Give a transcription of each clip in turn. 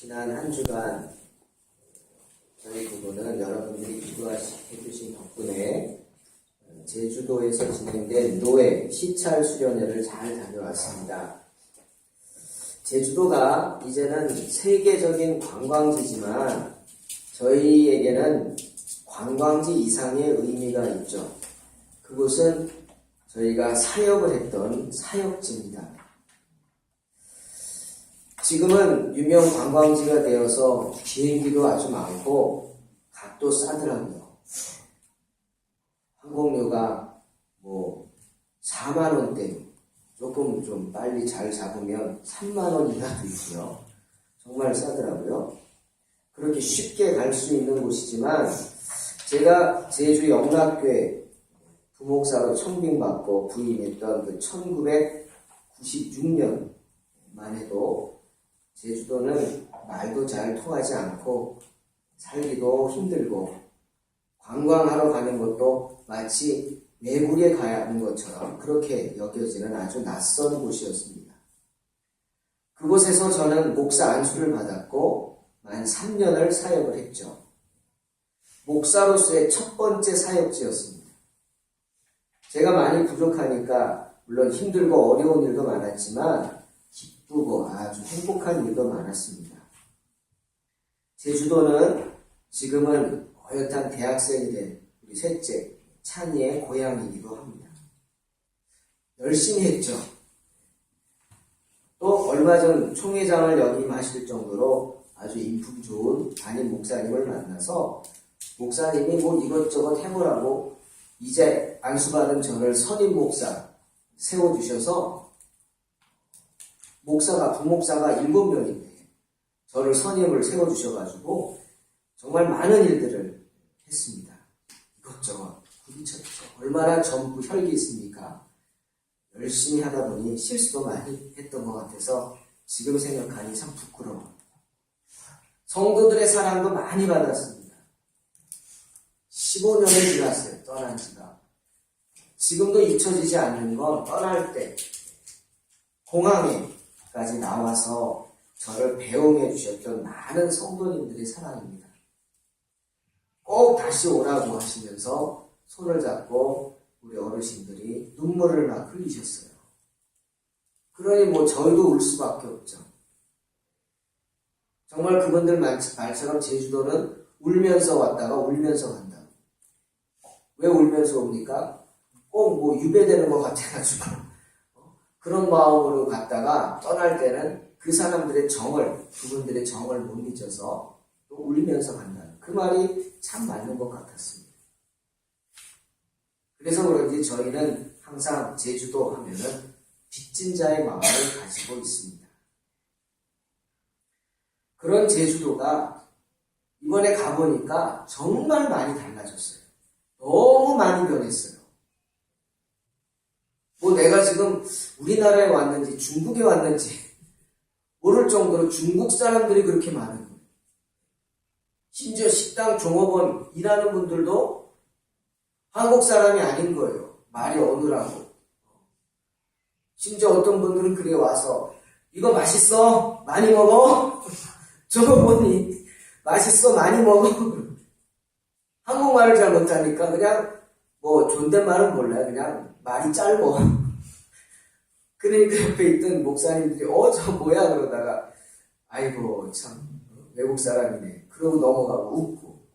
지난 한 주간 저희 부부는 여러분들이 기도해 주신 덕분에 제주도에서 진행된 노예 시찰 수련회를 잘 다녀왔습니다. 제주도가 이제는 세계적인 관광지지만 저희에게는 관광지 이상의 의미가 있죠. 그곳은 저희가 사역을 했던 사역지입니다. 지금은 유명 관광지가 되어서 비행기도 아주 많고 값도 싸더라고요. 항공료가 4만 원대, 조금 좀 빨리 잘 잡으면 3만 원 이하도 있고요. 정말 싸더라고요. 그렇게 쉽게 갈 수 있는 곳이지만 제가 제주 영락교회 부목사로 청빙받고 부임했던 그 1996년만 해도 제주도는 말도 잘 통하지 않고 살기도 힘들고 관광하러 가는 것도 마치 외국에 가야 하는 것처럼 그렇게 여겨지는 아주 낯선 곳이었습니다. 그곳에서 저는 목사 안수를 받았고 만 3년을 사역을 했죠. 목사로서의 첫 번째 사역지였습니다. 제가 많이 부족하니까 물론 힘들고 어려운 일도 많았지만 기쁘고 아주 행복한 일도 많았습니다. 제주도는 지금은 어엿한 대학생이 된 우리 셋째 찬이의 고향이기도 합니다. 열심히 했죠. 또 얼마 전 총회장을 역임하실 정도로 아주 인품 좋은 담임 목사님을 만나서 목사님이 이것저것 해보라고 이제 안수받은 저를 선임 목사 세워주셔서 부목사가 7명인데 저를 선임을 세워주셔가지고 정말 많은 일들을 했습니다. 이것저것 부딪혔죠. 얼마나 전부 혈기 있습니까? 열심히 하다 보니 실수도 많이 했던 것 같아서 지금 생각하니 참 부끄러워. 성도들의 사랑도 많이 받았습니다. 15년이 지났어요. 떠난 지가. 지금도 잊혀지지 않는 건 떠날 때 공항에까지 나와서 저를 배웅해 주셨던 많은 성도님들의 사랑입니다. 꼭 다시 오라고 하시면서 손을 잡고 우리 어르신들이 눈물을 막 흘리셨어요. 그러니 저희도 울 수밖에 없죠. 정말 그분들 말처럼 제주도는 울면서 왔다가 울면서 간다. 왜 울면서 옵니까? 꼭 유배되는 것 같아가지고 그런 마음으로 갔다가 떠날 때는 그 사람들의 그분들의 정을 못 잊어서 또 울면서 간다는 그 말이 참 맞는 것 같았습니다. 그래서 그런지 저희는 항상 제주도 하면은 빚진 자의 마음을 가지고 있습니다. 그런 제주도가 이번에 가보니까 정말 많이 달라졌어요. 너무 많이 변했어요. 내가 지금 우리나라에 왔는지 중국에 왔는지 모를 정도로 중국 사람들이 그렇게 많은 거예요. 심지어 식당 종업원 일하는 분들도 한국 사람이 아닌 거예요. 말이 어느라고. 심지어 어떤 분들은 그래 와서 이거 맛있어? 많이 먹어? 저거 보니 맛있어? 많이 먹어? 한국말을 잘 못하니까 그냥 존댓말은 몰라요. 그냥 말이 짧어. 그러니까 옆에 있던 목사님들이 저 뭐야 그러다가 아이고 참 외국 사람이네 그러고 넘어가고 웃고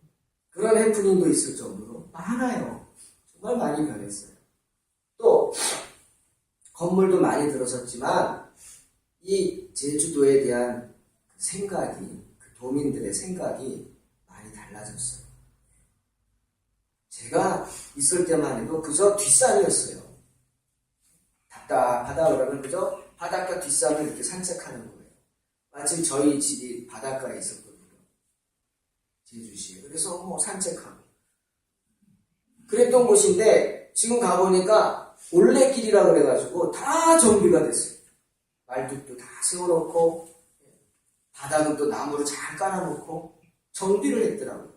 그런 해프닝도 있을 정도로 많아요. 정말 많이 변했어요. 또 건물도 많이 들어섰지만 이 제주도에 대한 생각이 도민들의 생각이 많이 달라졌어요. 제가 있을 때만 해도 그저 뒷산이었어요. 답답하다 그러면 그저 바닷가 뒷산을 이렇게 산책하는 거예요. 마침 저희 집이 바닷가에 있었거든요. 제주시에. 그래서 산책하고. 그랬던 곳인데 지금 가보니까 올레길이라 그래가지고 다 정비가 됐어요. 말뚝도 다 세워놓고 바닥은 또 나무를 잘 깔아놓고 정비를 했더라고요.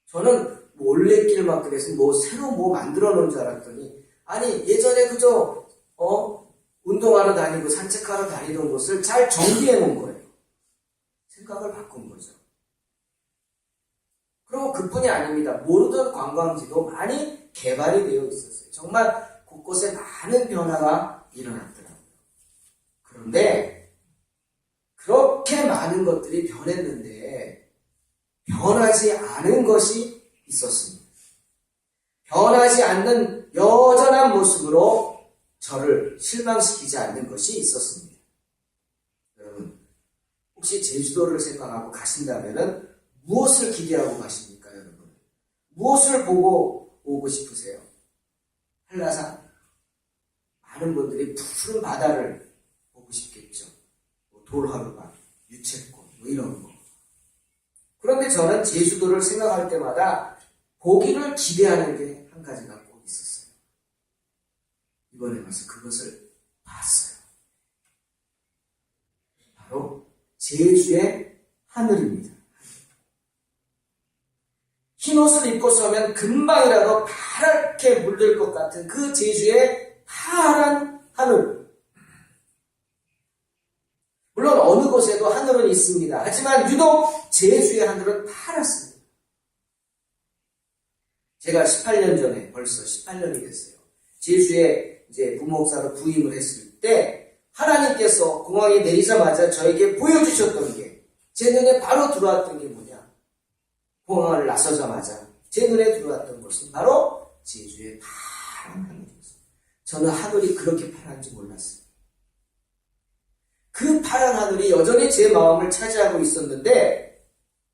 저는 올레길 막 그래서 새로 만들어 놓은 줄 알았더니 아니 예전에 그저 운동하러 다니고 산책하러 다니던 곳을 잘 정비해 놓은 거예요. 생각을 바꾼 거죠. 그리고 그뿐이 아닙니다. 모르던 관광지도 많이 개발이 되어 있었어요. 정말 곳곳에 많은 변화가 일어났더라고요. 그런데 그렇게 많은 것들이 변했는데 변하지 않은 것이 있었습니다. 변하지 않는 여전한 모습으로 저를 실망시키지 않는 것이 있었습니다. 여러분, 혹시 제주도를 생각하고 가신다면 무엇을 기대하고 가십니까, 여러분? 무엇을 보고 오고 싶으세요? 한라산? 많은 분들이 푸른 바다를 보고 싶겠죠. 돌하루방, 유채꽃, 이런 거. 그런데 저는 제주도를 생각할 때마다 보기를 기대하는 게 한 가지가 꼭 있었어요. 이번에 가서 그것을 봤어요. 바로 제주의 하늘입니다. 흰 옷을 입고 서면 금방이라도 파랗게 물들 것 같은 그 제주의 파란 하늘. 물론 어느 곳에도 하늘은 있습니다. 하지만 유독 제주의 하늘은 파랗습니다. 제가 18년 전에, 벌써 18년이 됐어요. 제주에 이제 부목사로 부임을 했을 때 하나님께서 공항에 내리자마자 저에게 보여주셨던 게, 제 눈에 바로 들어왔던 게 뭐냐? 공항을 나서자마자 제 눈에 들어왔던 것은 바로 제주의 파란 하늘이었어요. 저는 하늘이 그렇게 파란지 몰랐어요. 그 파란 하늘이 여전히 제 마음을 차지하고 있었는데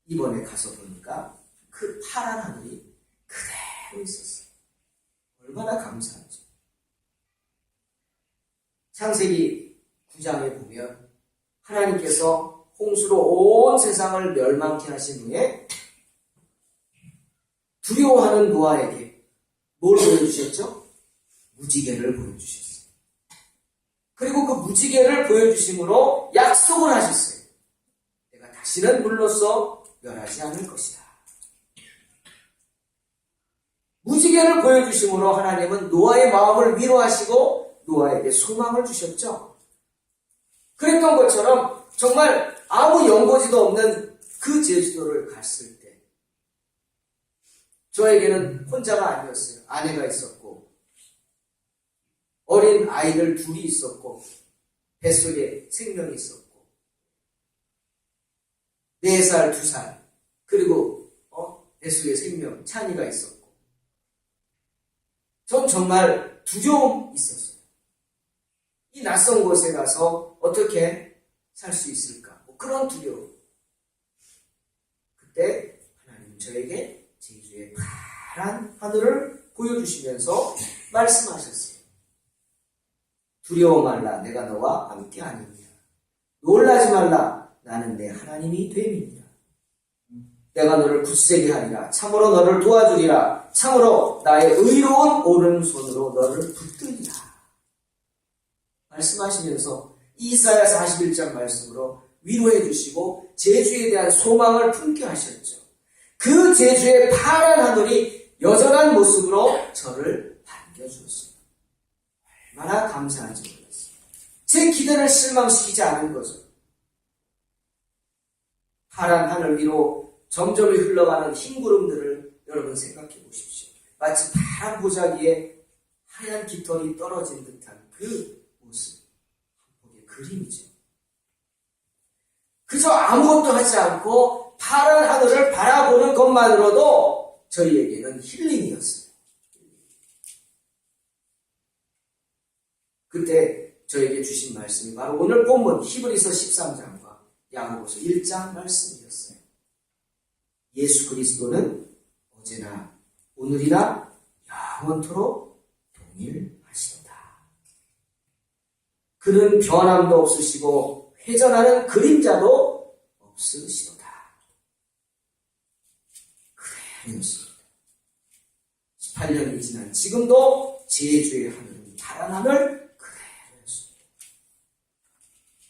이번에 가서 보니까 그 파란 하늘이 그대로 있었어요. 얼마나 감사하죠. 창세기 9장에 보면 하나님께서 홍수로 온 세상을 멸망케 하신 후에 두려워하는 노아에게 뭘 보여주셨죠? 무지개를 보여주셨어요. 그리고 그 무지개를 보여주심으로 약속을 하셨어요. 내가 다시는 물로써 멸하지 않을 것이다. 무지개를 보여주심으로 하나님은 노아의 마음을 위로하시고 노아에게 소망을 주셨죠. 그랬던 것처럼 정말 아무 연고지도 없는 그 제주도를 갔을 때 저에게는 혼자가 아니었어요. 아내가 있었고 어린 아이들 둘이 있었고 뱃속에 생명이 있었고 4살, 2살 그리고 뱃속에 생명, 찬이가 있었고 전 정말 두려움이 있었어요. 이 낯선 곳에 가서 어떻게 살 수 있을까? 그런 두려움. 그때 하나님 저에게 제주의 파란 하늘을 보여주시면서 말씀하셨어요. 두려워 말라, 내가 너와 함께 하느니라. 놀라지 말라, 나는 내 하나님이 됨이니라. 내가 너를 굳세게 하리라. 참으로 너를 도와주리라. 참으로 나의 의로운 오른손으로 너를 붙들리라. 말씀하시면서 이사야 41장 말씀으로 위로해 주시고 제주에 대한 소망을 품게 하셨죠. 그 제주의 파란 하늘이 여전한 모습으로 저를 반겨주었습니다. 얼마나 감사한지 몰랐어요. 제 기대를 실망시키지 않은 거죠. 파란 하늘 위로 점점이 흘러가는 흰 구름들을 여러분 생각해 보십시오. 마치 파란 보자기에 하얀 깃털이 떨어진 듯한 그 모습. 한 폭의 그림이죠. 그저 아무것도 하지 않고 파란 하늘을 바라보는 것만으로도 저희에게는 힐링이었어요. 그때 저에게 주신 말씀이 바로 오늘 본문 히브리서 13장과 야고보서 1장 말씀이었어요. 예수 그리스도는 어제나 오늘이나 영원토록 동일하시도다. 그는 변함도 없으시고 회전하는 그림자도 없으시도다. 그대로였습니다. 18년이 지난 지금도 제주의 하늘은 파란 하늘 그대로였습니다.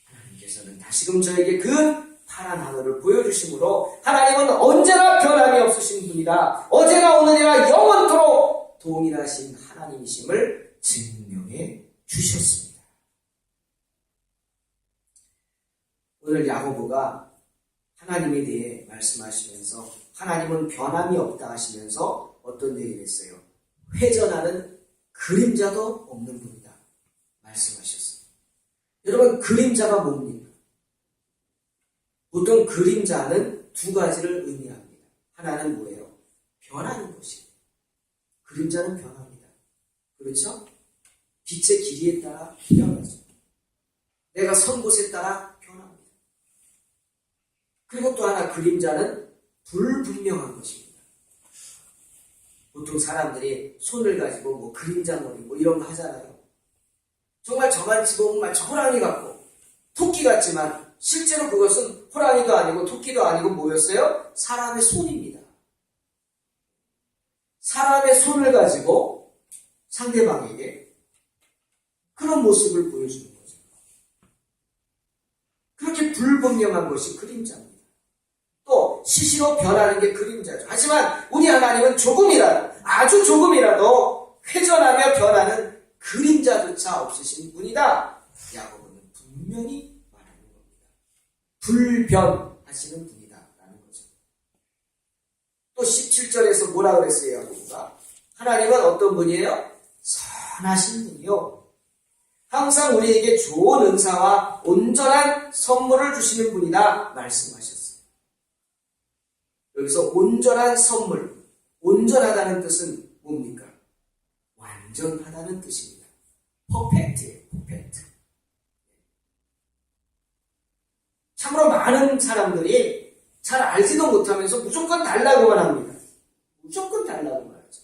하나님께서는 다시금 저에게 그 파란 하늘을 보여주심으로 하나님은 언제나 변함이 없으신 분이라 어제나 오늘이나 영원토록 동일하신 하나님이심을 증명해 주셨습니다. 오늘 야고보가 하나님에 대해 말씀하시면서 하나님은 변함이 없다 하시면서 어떤 얘기를 했어요? 회전하는 그림자도 없는 분이다 말씀하셨어요. 여러분, 그림자가 뭡니까? 보통 그림자는 두 가지를 의미합니다. 하나는 뭐예요? 변하는 것이에요. 그림자는 변합니다. 그렇죠? 빛의 길이에 따라 변하죠. 내가 선 곳에 따라 변합니다. 그리고 또 하나, 그림자는 불분명한 것입니다. 보통 사람들이 손을 가지고 뭐 그림자놀이 뭐 이런 거 하잖아요. 정말 저만 집어보면 마치 호랑이 같고 토끼 같지만 실제로 그것은 호랑이가 아니고 토끼도 아니고 뭐였어요? 사람의 손입니다. 사람의 손을 가지고 상대방에게 그런 모습을 보여주는 거죠. 그렇게 불분명한 것이 그림자입니다. 또 시시로 변하는 게 그림자죠. 하지만 우리 하나님은 조금이라도, 아주 조금이라도 회전하며 변하는 그림자조차 없으신 분이다. 야고보는 분명히 말하는 겁니다. 불변하시는 분이다 라는 거죠. 또 17절에서 뭐라 그랬어요, 야고보가? 하나님은 어떤 분이에요? 선하신 분이요, 항상 우리에게 좋은 은사와 온전한 선물을 주시는 분이다 말씀하셨어요. 여기서 온전한 선물, 온전하다는 뜻은 뭡니까? 완전하다는 뜻입니다. 퍼펙트예요, 퍼펙트. 참으로 많은 사람들이 잘 알지도 못하면서 무조건 달라고만 합니다. 무조건 달라고만 하죠.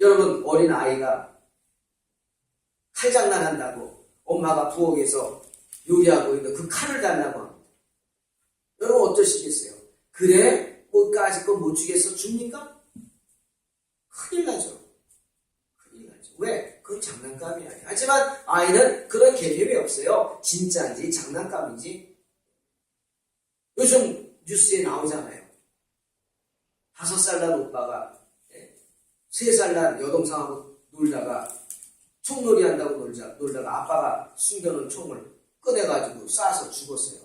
여러분, 어린 아이가 칼장난한다고 엄마가 부엌에서 요리하고 있는데 그 칼을 달라고 합니다. 여러분 어떠시겠어요? 그래? 뭐까짓 거 못 주겠어? 줍니까? 큰일 나죠. 큰일 나죠. 왜? 그건 장난감이야. 하지만 아이는 그런 개념이 없어요. 진짜인지 장난감인지. 요즘 뉴스에 나오잖아요. 5살 난 오빠가 3살 난 여동생하고 놀다가 총놀이 한다고 놀다가 아빠가 숨겨놓은 총을 꺼내가지고 쏴서 죽었어요.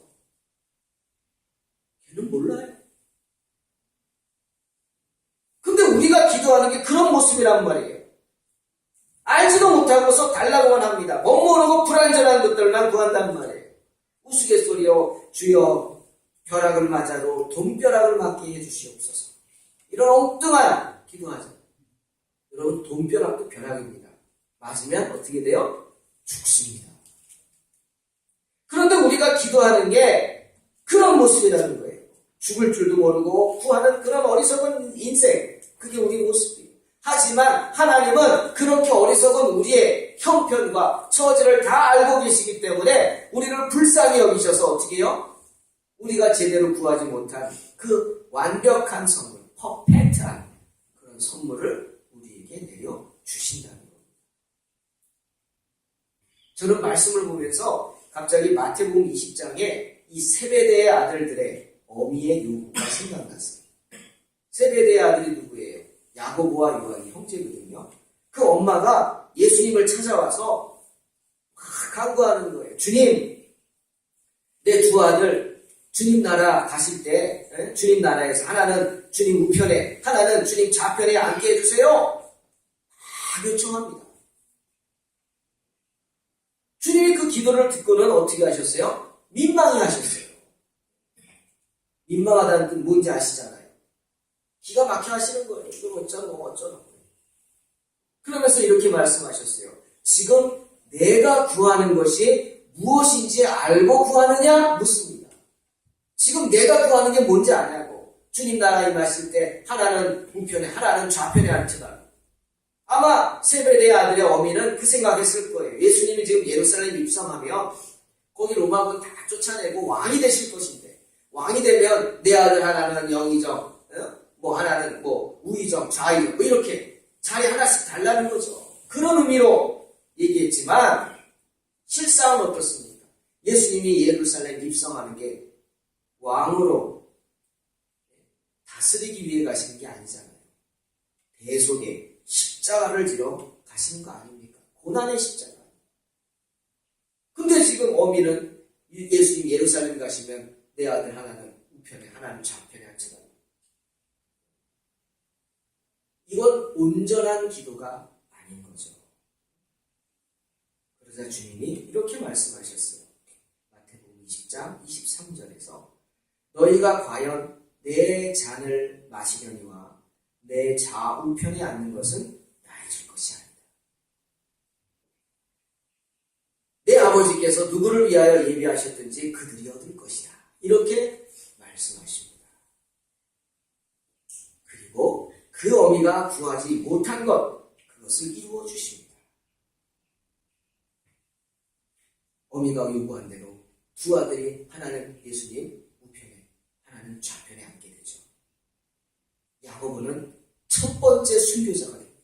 걔는 몰라요. 근데 우리가 기도하는 게 그런 모습이란 말이에요. 알지도 못하고서 달라고만 합니다. 못 모르고 불완전한 것들만 구한단 말이에요. 우스갯소리요, 주여 벼락을 맞아도 돈벼락을 맞게 해주시옵소서. 이런 엉뚱한 기도하죠. 여러분, 돈벼락도 벼락입니다. 맞으면 어떻게 돼요? 죽습니다. 그런데 우리가 기도하는 게 그런 모습이라는 거예요. 죽을 줄도 모르고 구하는 그런 어리석은 인생, 그게 우리 모습이에요. 하지만 하나님은 그렇게 어리석은 우리의 형편과 처지를 다 알고 계시기 때문에 우리를 불쌍히 여기셔서 어떻게 해요? 우리가 제대로 구하지 못한 그 완벽한 선물, 퍼펙트한 그런 선물을 우리에게 내려주신다는 겁니다. 저는 말씀을 보면서 갑자기 마태복음 20장에 이 세베대의 아들들의 어미의 요구가 생각났어요. 세베대의 아들이 누구예요? 야고보와 요한이 형제거든요. 그 엄마가 예수님을 찾아와서 간구하는 거예요. 주님, 내 두 아들 주님 나라 가실 때 주님 나라에서 하나는 주님 우편에 하나는 주님 좌편에 앉게 해주세요. 다 요청합니다. 주님이 그 기도를 듣고는 어떻게 하셨어요? 민망해 하셨어요. 민망하다는 뜻 뭔지 아시잖아요. 기가 막혀 하시는 거예요. 이건 어쩌노. 그러면서 이렇게 말씀하셨어요. 지금 내가 구하는 것이 무엇인지 알고 구하느냐? 묻습니다. 지금 내가 구하는 게 뭔지 아냐고. 주님 나라 임하실 때 하나는 우편에 하나는 좌편에 앉혀달라고. 아마 세베대의 아들의 어미는 그 생각했을 거예요. 예수님이 지금 예루살렘 입성하면 거기 로마군 다 쫓아내고 왕이 되실 것인데 왕이 되면 내 아들 하나는 영의정, 뭐 하나는 뭐 우의정, 좌의정 뭐 이렇게 자리 하나씩 달라는 거죠. 그런 의미로 얘기했지만 실상은 어떻습니까? 예수님이 예루살렘 입성하는 게 왕으로 다스리기 위해 가시는 게 아니잖아요. 대속의 십자가를 지러 가시는 거 아닙니까? 고난의 십자가. 근데 지금 어미는 예수님 예루살렘 가시면 내 아들 하나는 우편에 하나는 좌편에 앉혀다. 이건 온전한 기도가 아닌 거죠. 그러자 주님이 이렇게 말씀하셨어요. 마태복음 20장 23절에서 너희가 과연 내 잔을 마시려니와 내 좌우편에 앉는 것은 나의 줄 것이 아니다. 내 아버지께서 누구를 위하여 예비하셨든지 그들이 얻을 것이다. 이렇게 말씀하십니다. 그리고 그 어미가 구하지 못한 것, 그것을 이루어 주십니다. 어미가 요구한 대로 두 아들이 하나는 예수님 우편에, 하나는 좌편에 앉게 되죠. 야고보는 첫 번째 순교자가 됩니다.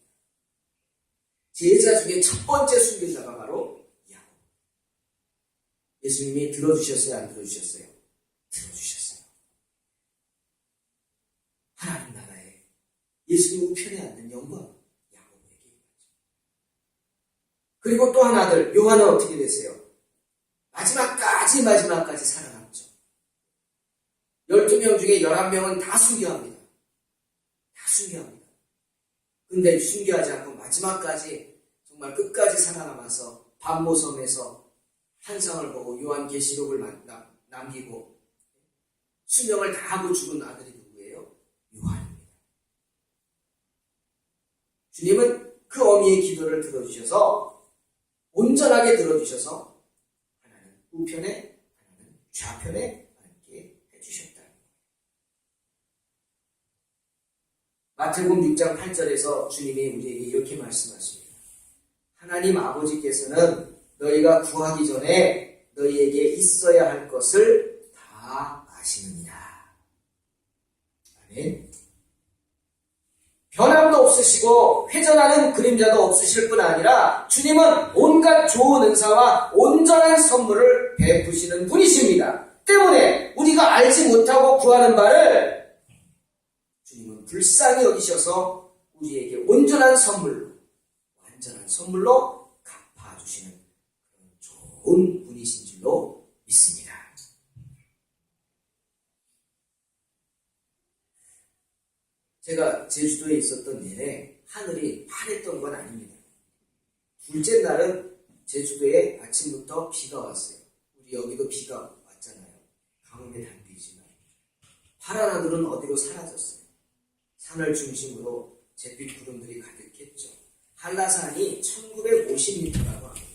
제자 중에 첫 번째 순교자가 바로 야고보. 예수님이 들어주셨어요? 안 들어주셨어요? 들어주셨어요. 하나님 나라에 예수님 우편에 앉는 영광 야고보에게 있죠. 그리고 또 한 아들 요한은 어떻게 됐어요? 마지막까지 살아남죠. 12명 중에 11명은 다 순교합니다. 다 순교합니다. 근데 순교하지 않고 마지막까지 정말 끝까지 살아남아서 반모섬에서 환상을 보고 요한계시록을 남기고 수명을 다하고 죽은 아들이 누구예요? 요한입니다. 주님은 그 어미의 기도를 들어주셔서 온전하게 들어주셔서 하나는 우편에 하나는 좌편에 앉게 해주셨다. 마태복음 6장 8절에서 주님이 우리에게 이렇게 말씀하십니다. 하나님 아버지께서는 너희가 구하기 전에 너희에게 있어야 할 것을 다 아시느니라. 아멘. 변함도 없으시고 회전하는 그림자도 없으실 뿐 아니라 주님은 온갖 좋은 은사와 온전한 선물을 베푸시는 분이십니다. 때문에 우리가 알지 못하고 구하는 바를 주님은 불쌍히 여기셔서 우리에게 온전한 선물로, 완전한 선물로 갚아주시는 그런 좋은 분이신 줄로 믿습니다. 제가 제주도에 있었던 내내 하늘이 파랬던 건 아닙니다. 둘째 날은 제주도에 아침부터 비가 왔어요. 우리 여기도 비가 왔잖아요. 가뭄의 단비이지만 파란 하늘은 어디로 사라졌어요. 산을 중심으로 잿빛 구름들이 가득했죠. 한라산이 1950m라고 합니다.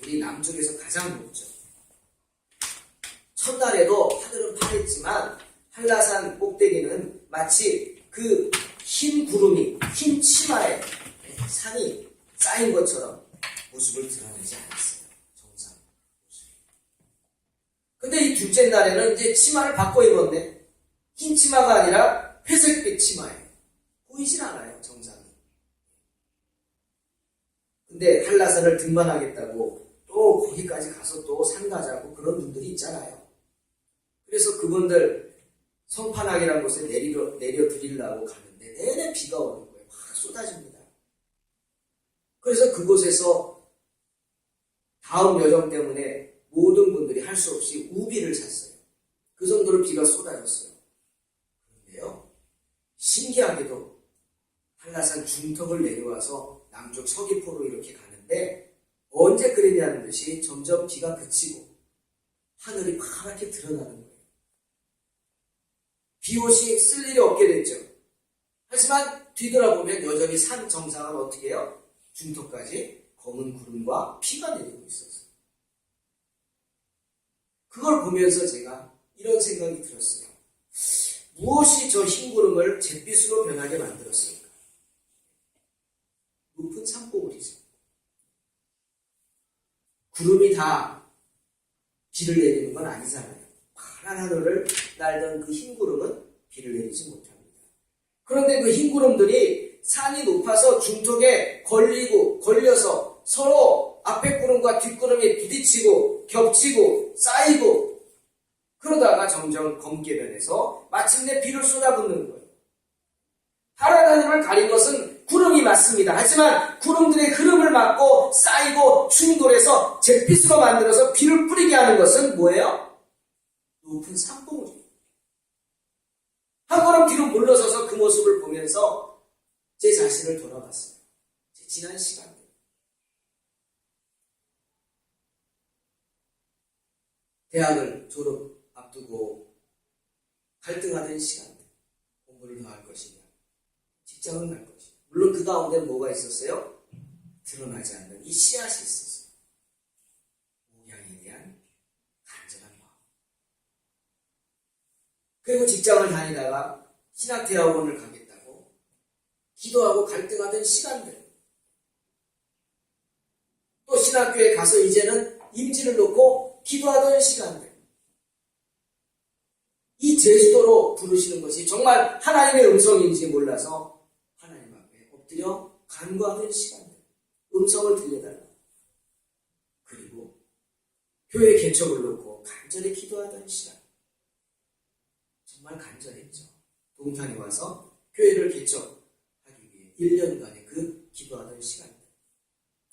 우리 남쪽에서 가장 높죠. 첫날에도 하늘은 파랬지만 한라산 꼭대기는 마치 그 흰 구름이 흰 치마에 산이 쌓인 것처럼 모습을 드러내지 않았어요. 정상 모습이. 근데 이 둘째 날에는 이제 치마를 바꿔 입었네. 흰 치마가 아니라 회색빛 치마예요. 보이진 않아요, 정상이. 근데 한라산을 등반하겠다고 또 거기까지 가서 또 산 가자고 그런 분들이 있잖아요. 그래서 그분들 성판악이라는 곳에 내려드리려고 가는데 내내 비가 오는 거예요. 막 쏟아집니다. 그래서 그곳에서 다음 여정 때문에 모든 분들이 할 수 없이 우비를 샀어요. 그 정도로 비가 쏟아졌어요. 그런데요, 신기하게도 한라산 중턱을 내려와서 남쪽 서귀포로 이렇게 가는데 언제 그랬냐는 듯이 점점 비가 그치고 하늘이 파랗게 드러나는 거예요. 비옷이 쓸 일이 없게 됐죠. 하지만 뒤돌아보면 여전히 산 정상은 어떻게 해요? 중턱까지 검은 구름과 비가 내리고 있었어요. 그걸 보면서 제가 이런 생각이 들었어요. 무엇이 저 흰 구름을 잿빛으로 변하게 만들었을까? 높은 산봉우리죠. 구름이 다 비를 내리는 건 아니잖아요. 파란 하늘을 날던 그 흰 구름은 비를 내리지 못합니다. 그런데 그 흰 구름들이 산이 높아서 중턱에 걸려서 서로 앞에 구름과 뒷구름이 부딪히고 겹치고 쌓이고 그러다가 점점 검게 변해서 마침내 비를 쏟아붓는 거예요. 파란 하늘을 가린 것은 구름이 맞습니다. 하지만 구름들의 흐름을 막고 쌓이고 충돌해서 잿빛으로 만들어서 비를 뿌리게 하는 것은 뭐예요? 높은 산봉우리. 한 걸음 뒤로 물러서서 그 모습을 보면서 제 자신을 돌아봤어요. 제 지난 시간들. 대학을 졸업 앞두고 갈등하던 시간들. 공부를 더 할 것이냐, 직장을 갈 것이냐. 물론 그 가운데 뭐가 있었어요? 드러나지 않는 이 씨앗이 있었어요. 목양에 대한 간절한 마음. 그리고 직장을 다니다가 신학대학원을 가겠다고 기도하고 갈등하던 시간들. 또 신학교에 가서 이제는 임지를 놓고 기도하던 시간들. 이 제주도로 부르시는 것이 정말 하나님의 음성인지 몰라서 하나님 앞에 엎드려 간구하던 시간들. 음성을 들려달라. 그리고 교회 개척을 놓고 간절히 기도하던 시간. 정말 간절했죠. 동탄에 와서 교회를 개척하기 위해 1년간의 그 기도하던 시간들.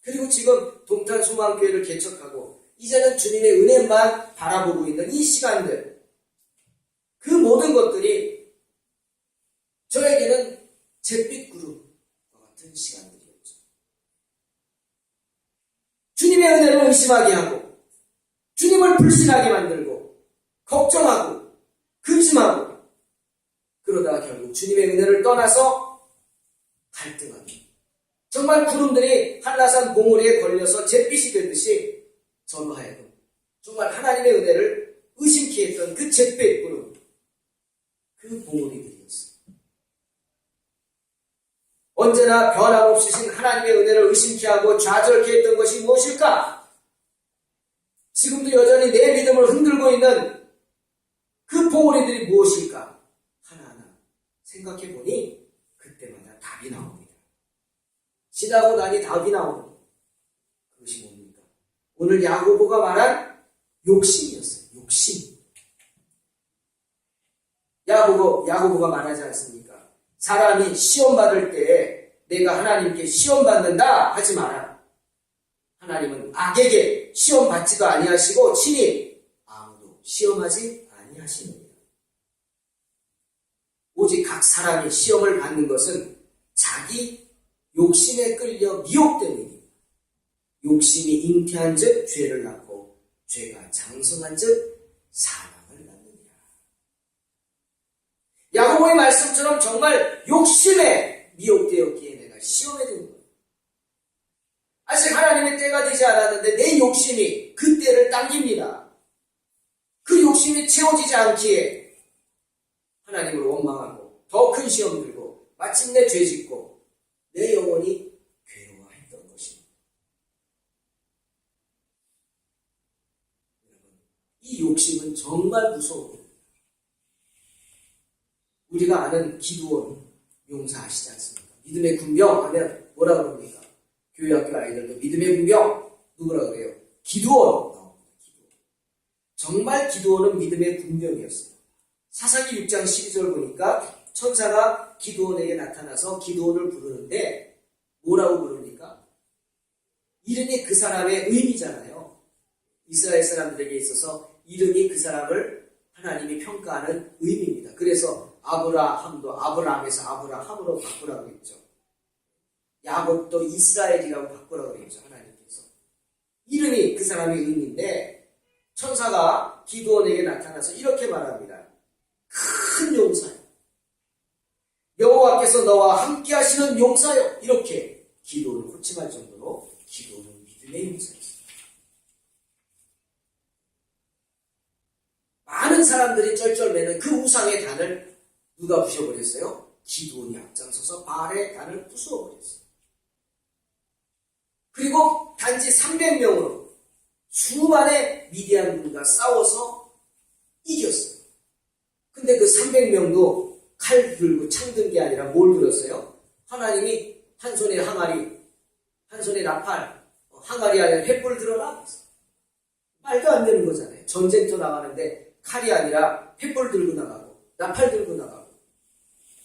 그리고 지금 동탄 소망교회를 개척하고 이제는 주님의 은혜만 바라보고 있는 이 시간들. 그 모든 것들이 저에게는 잿빛 구름과 같은 시간들이었죠. 주님의 은혜를 의심하게 하고 주님을 불신하게 만들고 걱정하고 근심하고 그러다가 결국 주님의 은혜를 떠나서 갈등하고 정말 구름들이 한라산 봉우리에 걸려서 잿빛이 되듯이 저로 하여금 정말 하나님의 은혜를 의심케 했던 그 잿빛 구름, 그 봉우리들이었어요. 언제나 변함없으신 하나님의 은혜를 의심케 하고 좌절케 했던 것이 무엇일까? 지금도 여전히 내 믿음을 흔들고 있는 그 봉우리들이 무엇일까? 하나하나 생각해 보니 그때마다 답이 나옵니다. 지나고 나니 답이 나오니 그것이 뭡니까? 오늘 야고보가 말한 욕심이었어요. 욕심. 야고보가 말하지 않습니까? 사람이 시험 받을 때에 내가 하나님께 시험 받는다 하지 마라. 하나님은 악에게 시험 받지도 아니하시고 친히 아무도 시험하지 아니하시느니라. 오직 각 사람이 시험을 받는 것은 자기 욕심에 끌려 미혹되느니 욕심이 잉태한 즉 죄를 낳고 죄가 장성한 즉 사망을 낳느니라. 야고보의 말씀처럼 정말 욕심에 미혹되었기에 내가 시험에 든 거예요. 아직 하나님의 때가 되지 않았는데 내 욕심이 그 때를 당깁니다. 그 욕심이 채워지지 않기에 하나님을 원망하고 더 큰 시험 들고 마침내 죄짓고 내 영혼이 괴로워했던 것입니다. 여러분, 이 욕심은 정말 무서워요. 우리가 아는 기드온 용사 아시지 않습니까? 믿음의 군병 하면 뭐라 그럽니까? 교회학교 아이들도 믿음의 군병 누구라 그래요? 기드온. 정말 기드온은 믿음의 군병이었어요. 사사기 6장 12절 보니까 천사가 기드온에게 나타나서 기드온을 부르는데 뭐라고 부릅니까? 이름이 그 사람의 의미잖아요. 이스라엘 사람들에게 있어서 이름이 그 사람을 하나님이 평가하는 의미입니다. 그래서 아브라함도 아브라함에서 아브라함으로 바꾸라고 했죠. 야곱도 이스라엘이라고 바꾸라고 했죠. 하나님께서. 이름이 그 사람의 의미인데 천사가 기드온에게 나타나서 이렇게 말합니다. 큰 용사요. 여호와께서 너와 함께 하시는 용사요. 이렇게 기드온을 호칭할 정도로 기드온은 믿음의 용사였습니다. 많은 사람들이 쩔쩔매는 그 우상의 단을 누가 부셔버렸어요? 기드온이 앞장서서 바알의 단을 부수어버렸어요. 그리고 단지 300명으로 수많은 미디안군과 싸워서 이겼어요. 근데 그 300명도 칼 들고 창 든 게 아니라 뭘 들었어요? 하나님이 한 손에 항아리, 한 손에 나팔, 항아리 안에 횃불 들어라. 말도 안 되는 거잖아요. 전쟁터 나가는데 칼이 아니라 횃불 들고 나가고 나팔 들고 나가고.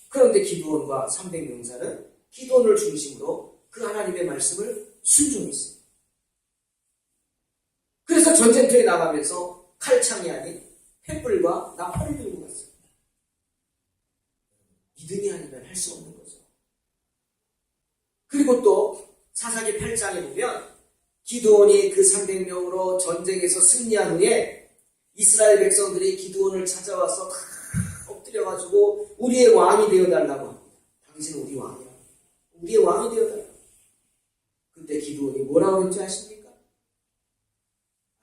그런데 기드온과 300명사는 기도원을 중심으로 그 하나님의 말씀을 순종했어요. 그래서 전쟁터에 나가면서 칼창이 아닌 횃불과 나팔을 들고 갔어요. 믿음이 아니면 할 수 없는 거죠. 그리고 또 사사기 8장에 보면 기드온이 그 300명으로 전쟁에서 승리한 후에 이스라엘 백성들이 기드온을 찾아와서 다 엎드려가지고 우리의 왕이 되어달라고 합니다. 당신은 우리 왕이야. 우리의 왕이 되어달라고. 그때 기드온이 뭐라고 했지 아십니까?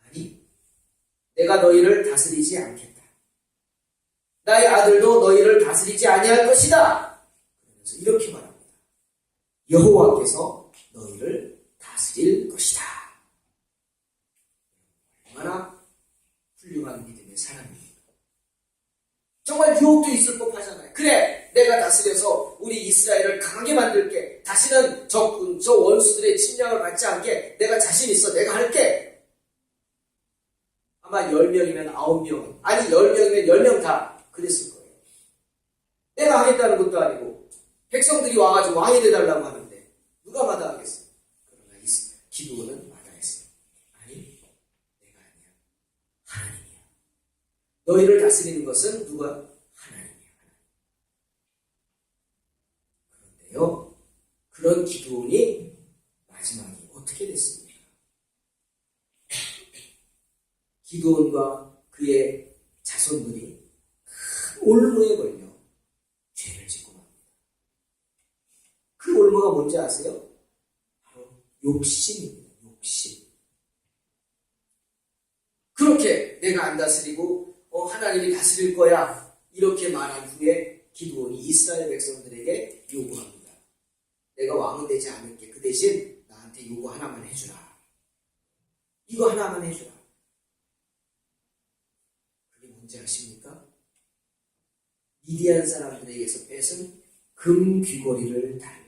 아니, 내가 너희를 다스리지 않겠다. 나의 아들도 너희를 다스리지 아니할 것이다. 그러면서 이렇게 말합니다. 여호와께서 너희를 다스릴 것이다. 얼마나 훌륭한 믿음의 사람입니까? 정말 유혹도 있을 법하잖아요. 그래, 내가 다스려서 우리 이스라엘을 강하게 만들게. 다시는 저 원수들의 침략을 받지 않게 내가 자신 있어. 내가 할게. 아마 10명이면 9명, 아니 10명이면 10명 다 그랬을 거예요. 내가 하겠다는 것도 아니고 백성들이 와가지고 왕이 되달라고 하는데 누가 마다하겠어요? 그러나 기드온은 마다했어요. 아니, 내가 아니야. 하나님이야. 너희를 다스리는 것은 누가? 하나님이야. 그런데요, 그런 기드온이 마지막이 어떻게 됐습니까? 기드온과 그의 자손들이 큰 올무에 걸려 죄를 짓고 맙니다. 그 올무가 뭔지 아세요? 바로 욕심입니다. 욕심. 그렇게 내가 안 다스리고 하나님이 다스릴 거야 이렇게 말한 후에 기드온이 이스라엘 백성들에게 요구합니다. 내가 왕은 되지 않을게. 그 대신 나한테 요구 하나만 해주라. 이거 하나만 해주라. 그게 뭔지 아십니까? 미디안 사람들에게서 뺏은 금 귀고리를 달라.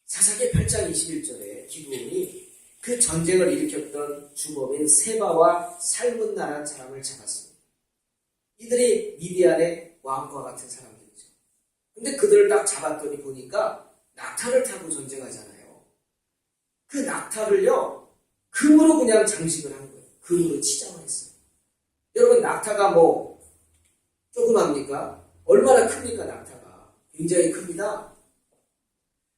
사사기 8장 21절에 기드온이 그 전쟁을 일으켰던 주범인 세바와 살문나라는 사람을 잡았습니다. 이들이 미디안의 왕과 같은 사람들이죠. 근데 그들을 딱 잡았더니 보니까 낙타를 타고 전쟁하잖아요. 그 낙타를요, 금으로 그냥 장식을 한 거예요. 금으로 치장했어요. 여러분, 낙타가 뭐 조그맣니까? 얼마나 큽니까, 낙타가? 굉장히 큽니다.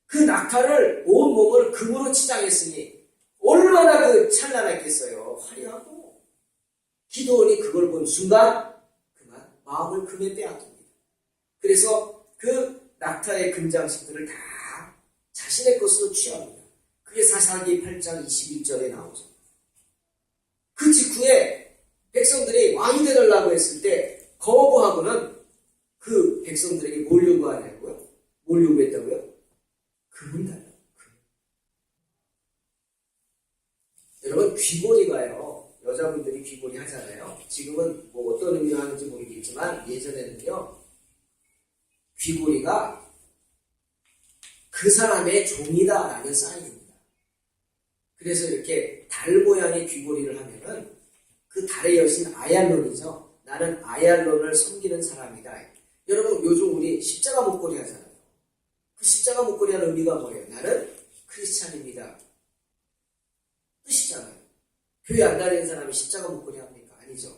그 낙타를 온 몸을 금으로 치장했으니 얼마나 그 찬란했겠어요. 화려하고. 기드온이 그걸 본 순간 그만 마음을 금에 빼앗깁니다. 그래서 그 낙타의 금장식들을 다 자신의 것으로 취합니다. 그게 사사기 8장 21절에 나오죠. 그 직후에 백성들이 왕이 되달라고 했을 때 거부하고는 그 백성들에게 뭘 요구하냐고요? 뭘 요구했다고요? 금을 달라고. 여러분, 귀고리가요, 여자분들이 귀고리 하잖아요. 지금은 뭐 어떤 의미로 하는지 모르겠지만 예전에는요, 귀고리가 그 사람의 종이다라는 사인입니다. 그래서 이렇게 달 모양의 귀고리를 하면은 그 달의 여신 아얄론이죠. 나는 아얄론을 섬기는 사람이다. 여러분, 요즘 우리 십자가 목걸이 하잖아요. 그 십자가 목걸이 하는 의미가 뭐예요? 나는 크리스찬입니다. 뜻이잖아요. 교회 안 다니는 사람이 십자가 목걸이 합니까? 아니죠.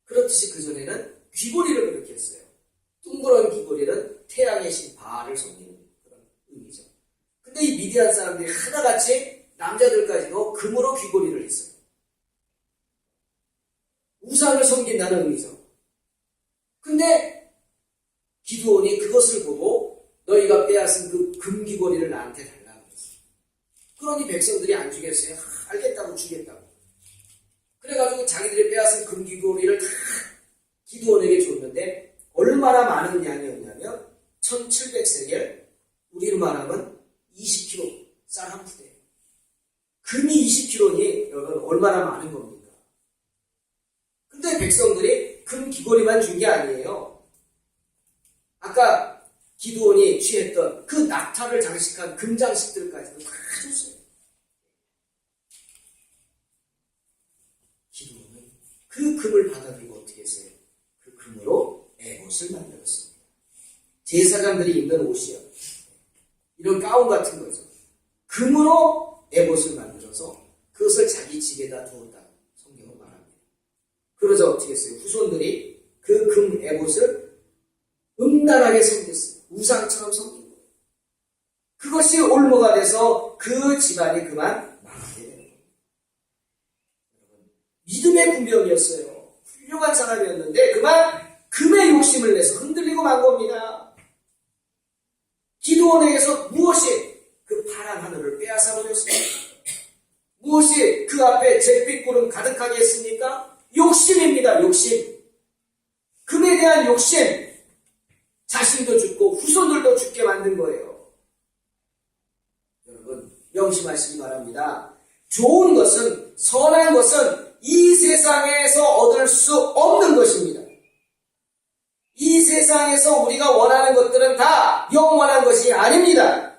그렇듯이 그전에는 귀고리를 그렇게 했어요. 둥그런 귀고리는 태양의 신 바알을 섬기는 그런 의미죠. 근데 이 미디안 사람들이 하나같이 남자들까지도 금으로 귀고리를 했어요. 우상을 섬긴다는 의미죠. 근데 기드온이 그것을 보고 너희가 빼앗은 그 금귀고리를 나한테 달라고 했어요. 그러니 백성들이 안 주겠어요. 알겠다고 주겠다고. 그래가지고 자기들이 빼앗은 금귀고리를 다 기드온에게 줬는데 얼마나 많은 양이었냐면 1700세겔, 우리로 말하면 20kg 쌀 한 푸대. 금이 20kg니 여러분 얼마나 많은 겁니까? 근데 백성들이 금 귀고리만 준 게 아니에요. 아까 기드온이 취했던 그 낙타를 장식한 금장식들까지도 다 줬어요. 기드온은 그 금을 받아들이고 어떻게 했어요? 그 금으로 에봇을 만들었습니다. 제사장들이 입는 옷이요. 이런 가운 같은 거죠. 금으로 에봇을 만들어서 그것을 자기 집에다 두었다. 성경은 말합니다. 그러자 어떻게 했어요? 후손들이 그 금 에봇을 음란하게 섬겼어요. 우상처럼 섬긴 거예요. 그것이 올무가 돼서 그 집안이 그만 망하게 되는 거예요. 믿음의 군병이었어요. 훌륭한 사람이었는데 그만 금의 욕심을 내서 흔들리고 만 겁니다. 기드온에게서 무엇이 그 파란 하늘을 빼앗아 버렸습니까? 무엇이 그 앞에 잿빛 구름 가득하게 했습니까? 욕심입니다. 욕심. 금에 대한 욕심. 자신도 죽고 후손들도 죽게 만든 거예요. 여러분 명심하시기 바랍니다. 좋은 것은, 선한 것은 이 세상에서 얻을 수 없는 것입니다. 이 세상에서 우리가 원하는 것들은 다 영원한 것이 아닙니다.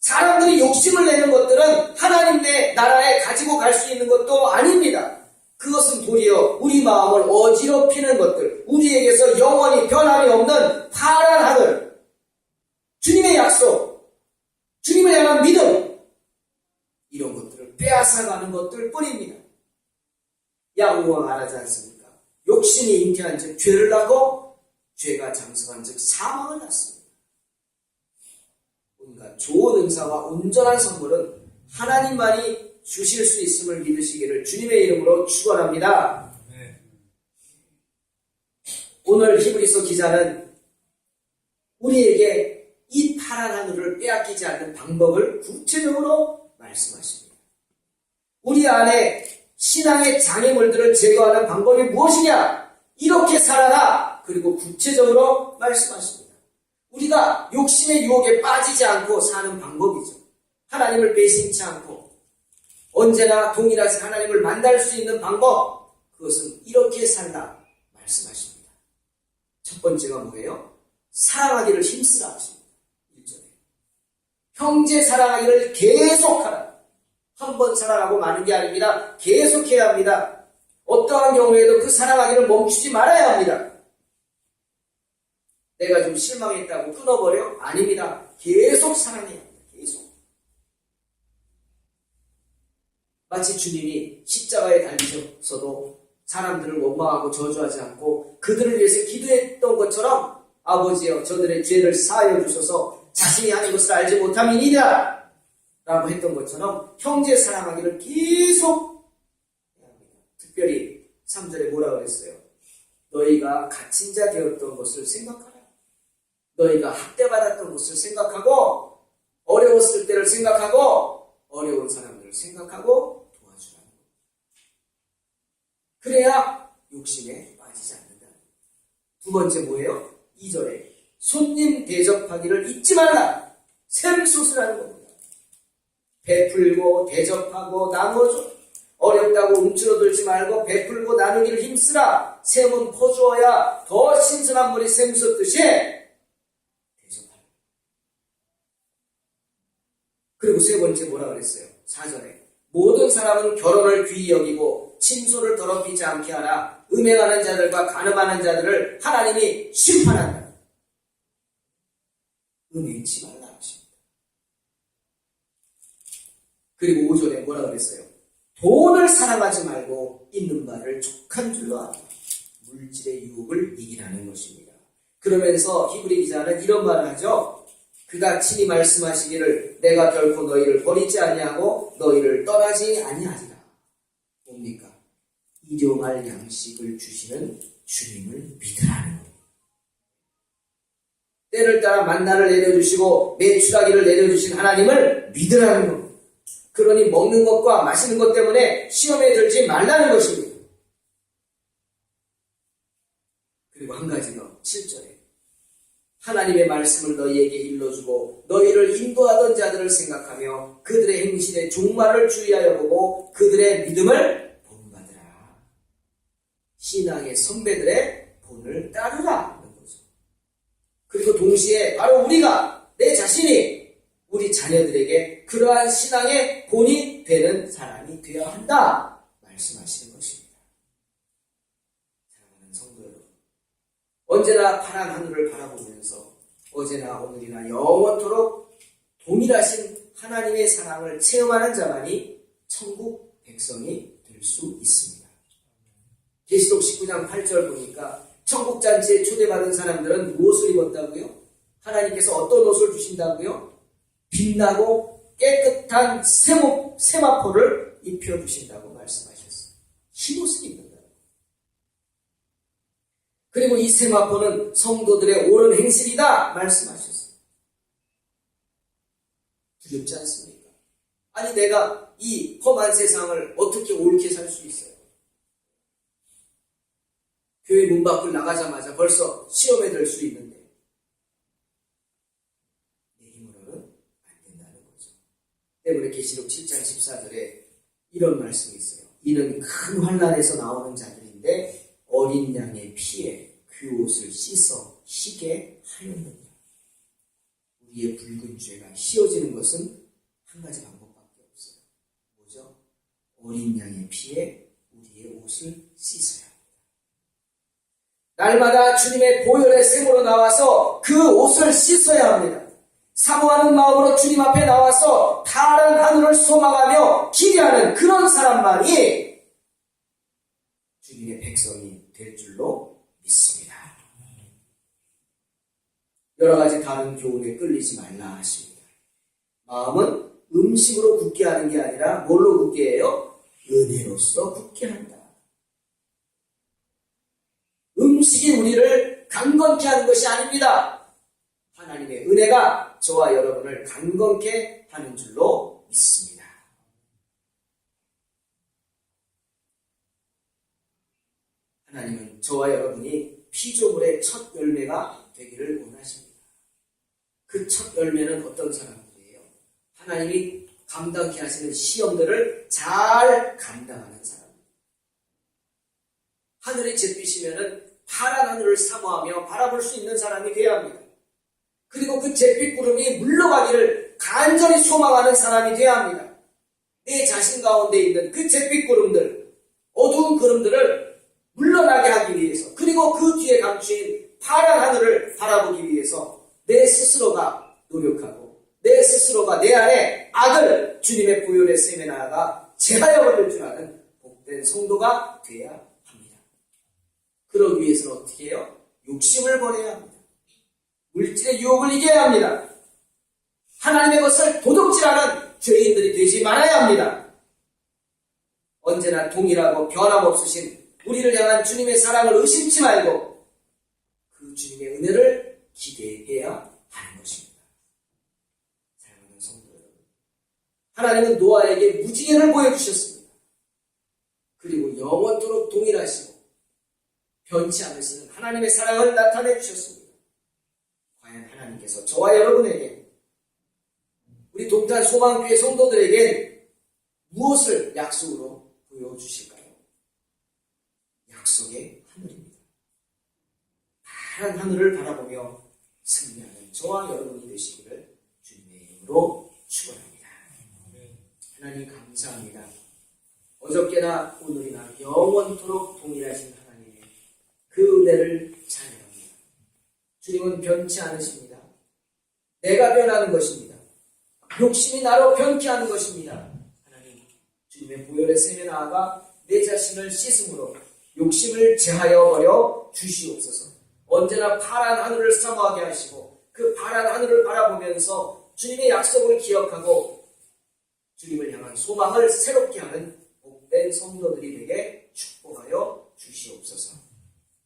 사람들이 욕심을 내는 것들은 하나님 내 나라에 가지고 갈 수 있는 것도 아닙니다. 그것은 도리어 우리 마음을 어지럽히는 것들, 우리에게서 영원히 변함이 없는 파란 하늘, 주님의 약속, 주님을 향한 믿음, 이런 것들을 빼앗아가는 것들 뿐입니다. 야고보가 말하지 않습니까? 욕심이 잉태한 즉 죄를 낳고 죄가 장성한 즉 사망을 낳습니다. 온갖 좋은 은사와 온전한 선물은 하나님만이 주실 수 있음을 믿으시기를 주님의 이름으로 축원합니다. 오늘 히브리서 기자는 우리에게 이 파란 하늘을 빼앗기지 않는 방법을 구체적으로 말씀하십니다. 우리 안에 신앙의 장애물들을 제거하는 방법이 무엇이냐? 이렇게 살아라. 그리고 구체적으로 말씀하십니다. 우리가 욕심의 유혹에 빠지지 않고 사는 방법이죠. 하나님을 배신치 않고 언제나 동일하신 하나님을 만날 수 있는 방법, 그것은 이렇게 살라 말씀하십니다. 첫 번째가 뭐예요? 사랑하기를 힘쓰라 하십니다. 1절에 형제 사랑하기를 계속하라. 한 번 사랑하고 마는 게 아닙니다. 계속해야 합니다. 어떠한 경우에도 그 사랑하기를 멈추지 말아야 합니다. 내가 좀 실망했다고 끊어버려? 아닙니다. 계속 사랑해야 합니다. 계속. 마치 주님이 십자가에 달리셔서도 사람들을 원망하고 저주하지 않고 그들을 위해서 기도했던 것처럼 아버지여 저들의 죄를 사하여 주셔서 자신이 하는 것을 알지 못함이니이다 라고 했던 것처럼 형제 사랑하기를 계속 해야 합니다. 특별히 3절에 뭐라고 그랬어요? 너희가 갇힌 자 되었던 것을 생각하라. 너희가 학대받았던 것을 생각하고 어려웠을 때를 생각하고 어려운 사람들을 생각하고 도와주라는 것. 그래야 욕심에 빠지지 않는다. 두 번째 뭐예요? 2절에 손님 대접하기를 잊지 말라. 샘솟으라는 겁니다. 베풀고 대접하고 나눠줘. 어렵다고 움츠러들지 말고 베풀고 나누기를 힘쓰라. 샘은 퍼주어야 더 신선한 물이 샘솟듯이 대접하라. 그리고 세 번째 뭐라 그랬어요? 4절에 모든 사람은 결혼을 귀히 여기고 침소를 더럽히지 않게 하라. 음행하는 자들과 간음하는 자들을 하나님이 심판한다. 음행치 말라 하십니다. 그리고 5절에 뭐라 그랬어요? 돈을 사랑하지 말고 있는 바를 족한 줄로 알아. 물질의 유혹을 이기라는 것입니다. 그러면서 히브리 기자는 이런 말을 하죠. 그가 친히 말씀하시기를 내가 결코 너희를 버리지 아니하고 너희를 떠나지 아니하리라. 뭡니까? 일용할 양식을 주시는 주님을 믿으라는 겁니다. 때를 따라 만나를 내려주시고 매출하기를 내려주신 하나님을 믿으라는 겁니다. 그러니 먹는 것과 마시는 것 때문에 시험에 들지 말라는 것입니다. 그리고 한 가지 더 7절에 하나님의 말씀을 너희에게 일러주고 너희를 인도하던 자들을 생각하며 그들의 행실의 종말을 주의하여 보고 그들의 믿음을 본받으라. 신앙의 선배들의 본을 따르라 하는 거죠. 그리고 동시에 바로 우리가 내 자신이 우리 자녀들에게 그러한 신앙의 본이 되는 사람이 되어야 한다 말씀하시는 것입니다. 사랑하는 성도 여러분, 언제나 파란 하늘을 바라보면서 어제나 오늘이나 영원토록 동일하신 하나님의 사랑을 체험하는 자만이 천국 백성이 될 수 있습니다. 계시록 19장 8절 보니까 천국 잔치에 초대받은 사람들은 무엇을 입었다고요? 하나님께서 어떤 옷을 주신다고요? 빛나고 깨끗한 세마포를 입혀주신다고 말씀하셨어요. 흰 옷을 입는다. 그리고 이 세마포는 성도들의 옳은 행실이다 말씀하셨어요. 두렵지 않습니까? 아니 내가 이 험한 세상을 어떻게 옳게 살 수 있어요? 교회 문 밖을 나가자마자 벌써 시험에 들 수 있는데 내 힘으로는 안 된다는 거죠. 때문에 계시록 7장 14절에 이런 말씀이 있어요. 이는 큰 환난에서 나오는 자들인데 어린 양의 피에 그 옷을 씻어 희게 하였느니라. 우리의 붉은 죄가 씌워지는 것은 한 가지 방법밖에 없어요. 뭐죠? 어린 양의 피에 우리의 옷을 씻어야 합니다. 날마다 주님의 보혈의 샘으로 나와서 그 옷을 씻어야 합니다. 사모하는 마음으로 주님 앞에 나와서 파란 하늘을 소망하며 기대하는 그런 사람만이 주님의 백성이 될 줄로 믿습니다. 여러 가지 다른 교훈에 끌리지 말라 하십니다. 마음은 음식으로 굳게 하는 게 아니라 뭘로 굳게 해요? 은혜로서 굳게 한다. 음식이 우리를 강건케 하는 것이 아닙니다. 하나님의 은혜가 저와 여러분을 강건케 하는 줄로 믿습니다. 하나님은 저와 여러분이 피조물의 첫 열매가 되기를 원하십니다. 그 첫 열매는 어떤 사람들이에요? 하나님이 감당케 하시는 시험들을 잘 감당하는 사람. 하늘이 잿빛이면은 파란 하늘을 사모하며 바라볼 수 있는 사람이 되어야 합니다. 그리고 그 잿빛 구름이 물러가기를 간절히 소망하는 사람이 되어야 합니다. 내 자신 가운데 있는 그 잿빛 구름들, 어두운 구름들을 물러나게 하기 위해서, 그리고 그 뒤에 감추인 파란 하늘을 바라보기 위해서 내 스스로가 노력하고 내 스스로가 내 안에 악을 주님의 보혈의 샘에 나아가 제하여 버릴 줄 아는 복된 성도가 되어야 합니다. 그러기 위해서는 어떻게 해요? 욕심을 버려야 합니다. 물질의 유혹을 이겨야 합니다. 하나님의 것을 도둑질하는 죄인들이 되지 말아야 합니다. 언제나 동일하고 변함없으신 우리를 향한 주님의 사랑을 의심치 말고 그 주님의 은혜를 기대해야 하는 것입니다. 사랑하는 성도 여러분, 하나님은 노아에게 무지개를 보여주셨습니다. 그리고 영원토록 동일하시고 변치 않으시는 하나님의 사랑을 나타내 주셨습니다. 과연 하나님께서 저와 여러분에게, 우리 동탄 소망교회 성도들에게 무엇을 약속으로 보여주실까요? 약속의 하늘입니다. 파란 하늘을 바라보며 승리하는 저와 여러분이 되시기를 주님의 이름으로 축원합니다. 하나님 감사합니다. 어저께나 오늘이나 영원토록 동일하신 하나님의 그 은혜를 찬양합니다. 주님은 변치 않으십니다. 내가 변하는 것입니다. 욕심이 나로 변케 하는 것입니다. 하나님, 주님의 보혈의 샘에 나아가 내 자신을 씻음으로 욕심을 제하여 버려 주시옵소서. 언제나 파란 하늘을 사모하게 하시고 그 파란 하늘을 바라보면서 주님의 약속을 기억하고 주님을 향한 소망을 새롭게 하는 복된 성도들이 되게 축복하여 주시옵소서.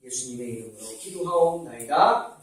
예수님의 이름으로 기도하옵나이다.